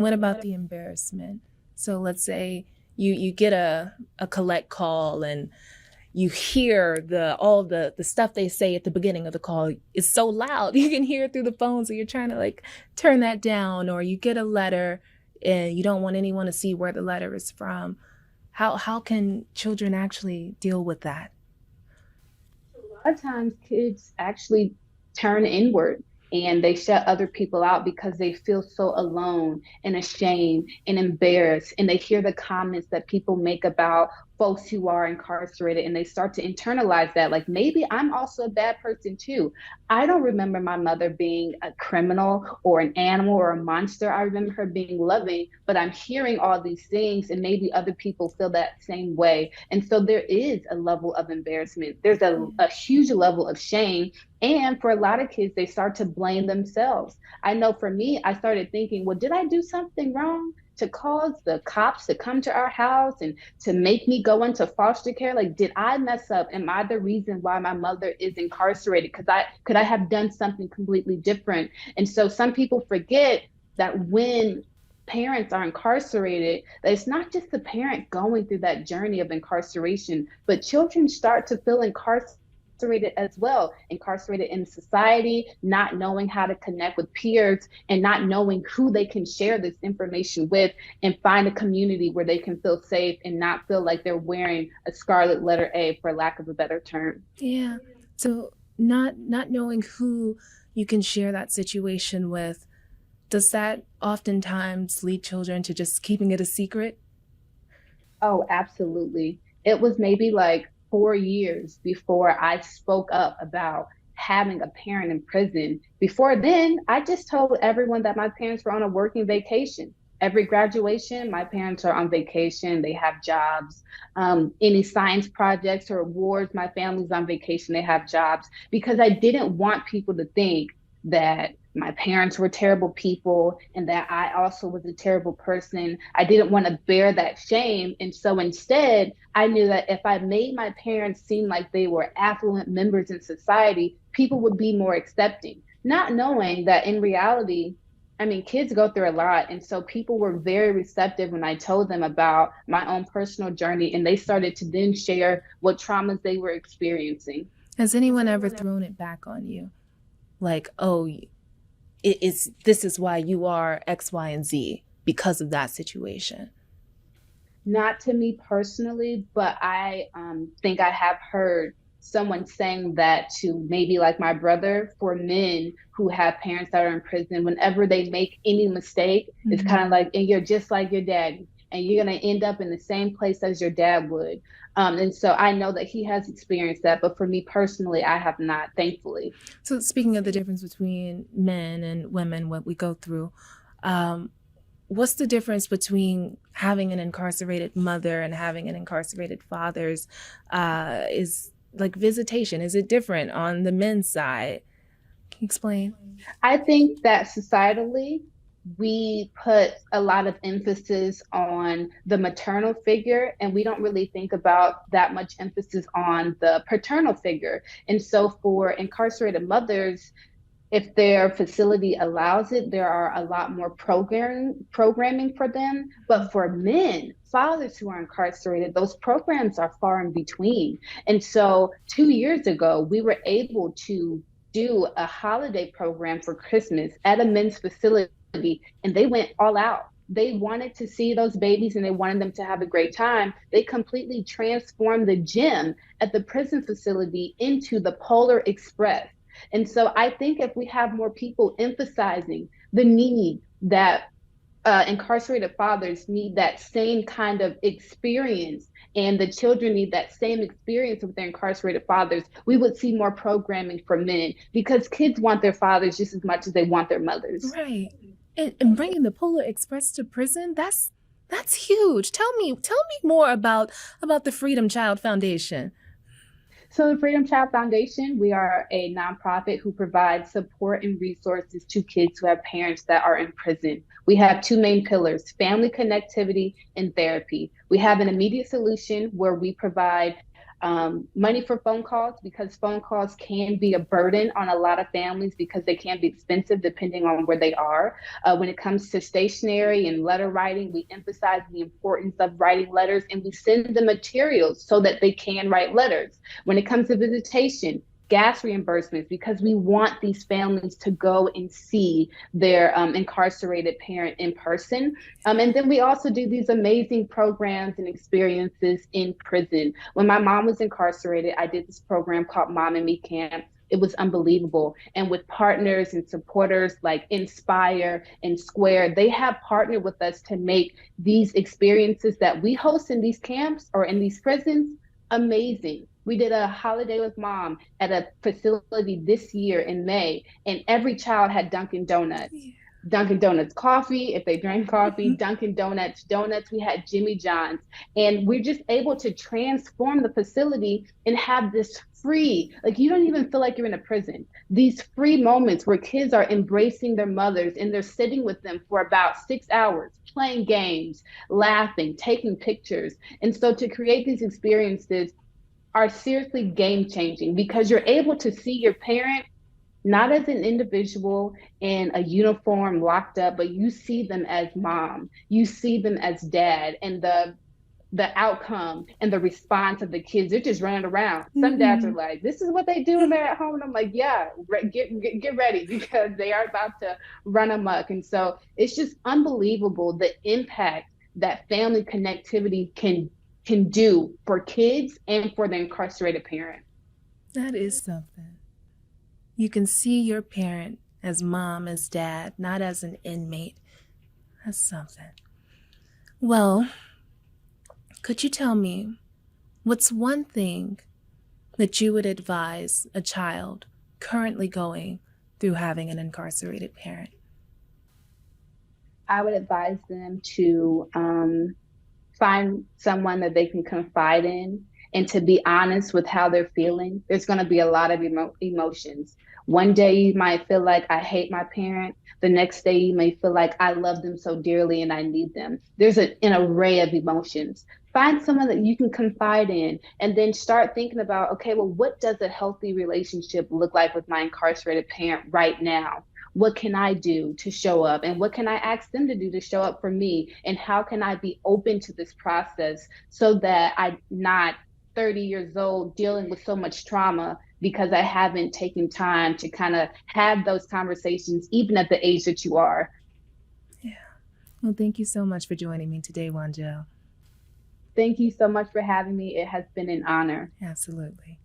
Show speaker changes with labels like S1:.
S1: What about the embarrassment? So let's say you get a collect call and you hear the stuff they say at the beginning of the call is so loud you can hear it through the phone, so you're trying to like turn that down, or you get a letter and you don't want anyone to see where the letter is from. How can children actually deal with that?
S2: A lot of times kids actually turn inward and they shut other people out because they feel so alone and ashamed and embarrassed. And they hear the comments that people make about folks who are incarcerated and they start to internalize that, like, maybe I'm also a bad person too. I don't remember my mother being a criminal or an animal or a monster. I remember her being loving, but I'm hearing all these things and maybe other people feel that same way. And so there is a level of embarrassment. There's a huge level of shame. And for a lot of kids, they start to blame themselves. I know for me, I started thinking, well, did I do something wrong to cause the cops to come to our house and to make me go into foster care? Like, did I mess up? Am I the reason why my mother is incarcerated? Could I have done something completely different? And so some people forget that when parents are incarcerated, that it's not just the parent going through that journey of incarceration, but children start to feel incarcerated as well, incarcerated in society, not knowing how to connect with peers and not knowing who they can share this information with and find a community where they can feel safe and not feel like they're wearing a scarlet letter A, for lack of a better term.
S1: Yeah. So not knowing who you can share that situation with, does that oftentimes lead children to just keeping it a secret?
S2: Oh, absolutely. It was maybe like 4 years before I spoke up about having a parent in prison. Before then, I just told everyone that my parents were on a working vacation. Every graduation, my parents are on vacation, they have jobs. Any science projects or awards, my family's on vacation, they have jobs, because I didn't want people to think that my parents were terrible people and that I also was a terrible person. I didn't want to bear that shame. And so instead, I knew that if I made my parents seem like they were affluent members in society, people would be more accepting, not knowing that in reality, I mean, kids go through a lot. And so people were very receptive when I told them about my own personal journey, and they started to then share what traumas they were experiencing.
S1: Has anyone ever thrown it back on you? Like, oh, it's this is why you are X, Y, and Z because of that situation.
S2: Not to me personally, but I think I have heard someone saying that to maybe like my brother. For men who have parents that are in prison, whenever they make any mistake, it's
S1: Mm-hmm.
S2: kind of like, and you're just like your daddy, and you're going to end up in the same place as your dad would. And so I know that he has experienced that, but for me personally, I have not, thankfully.
S1: So speaking of the difference between men and women, what we go through, um, what's the difference between having an incarcerated mother and having an incarcerated father's? Is like visitation, is it different on the men's side? Can you explain?
S2: I think that societally, we put a lot of emphasis on the maternal figure, and we don't really think about that much emphasis on the paternal figure. And so, for incarcerated mothers, if their facility allows it, there are a lot more programming for them. But for men, fathers who are incarcerated, those programs are far in between. And so 2 years ago, we were able to do a holiday program for Christmas at a men's facility, and they went all out. They wanted to see those babies and they wanted them to have a great time. They completely transformed the gym at the prison facility into the Polar Express. And so I think if we have more people emphasizing the need that incarcerated fathers need that same kind of experience and the children need that same experience with their incarcerated fathers, we would see more programming for men, because kids want their fathers just as much as they want their mothers.
S1: Right. And bringing the Polar Express to prison, that's huge. Tell me more about the Freedom Child Foundation.
S2: So, the Freedom Child Foundation, we are a nonprofit who provides support and resources to kids who have parents that are in prison. We have two main pillars: family connectivity and therapy. We have an immediate solution where we provide money for phone calls, because phone calls can be a burden on a lot of families because they can be expensive depending on where they are. When it comes to stationery and letter writing, we emphasize the importance of writing letters, and we send them materials so that they can write letters. When it comes to visitation, gas reimbursements, because we want these families to go and see their incarcerated parent in person. And then we also do these amazing programs and experiences in prison. When my mom was incarcerated, I did this program called Mom and Me Camp. It was unbelievable. And with partners and supporters like Inspire and Square, they have partnered with us to make these experiences that we host in these camps or in these prisons amazing. We did a holiday with mom at a facility this year in May, and every child had Dunkin' Donuts.
S1: Yeah.
S2: Dunkin' Donuts coffee, if they drank coffee, Dunkin' Donuts donuts. We had Jimmy John's. And we're just able to transform the facility and have this free, like you don't even feel like you're in a prison. These free moments where kids are embracing their mothers and they're sitting with them for about 6 hours, playing games, laughing, taking pictures. And so to create these experiences are seriously game changing because you're able to see your parent not as an individual in a uniform locked up, but you see them as mom, you see them as dad, and the outcome and the response of the kids, they're just running around. Some dads are like, this is what they do when they're at home. And I'm like, yeah, get ready because they are about to run amok. And so it's just unbelievable the impact that family connectivity can do for kids and for the incarcerated parent.
S1: That is something. You can see your parent as mom, as dad, not as an inmate. That's something. Well, could you tell me what's one thing that you would advise a child currently going through having an incarcerated parent?
S2: I would advise them to find someone that they can confide in and to be honest with how they're feeling. There's going to be a lot of emotions. One day you might feel like I hate my parent. The next day you may feel like I love them so dearly and I need them. There's an array of emotions. Find someone that you can confide in and then start thinking about, okay, well, what does a healthy relationship look like with my incarcerated parent right now? What can I do to show up? And what can I ask them to do to show up for me? And how can I be open to this process so that I'm not 30 years old dealing with so much trauma because I haven't taken time to kind of have those conversations, even at the age that you are.
S1: Yeah. Well, thank you so much for joining me today, Wandjell.
S2: Thank you so much for having me. It has been an honor.
S1: Absolutely.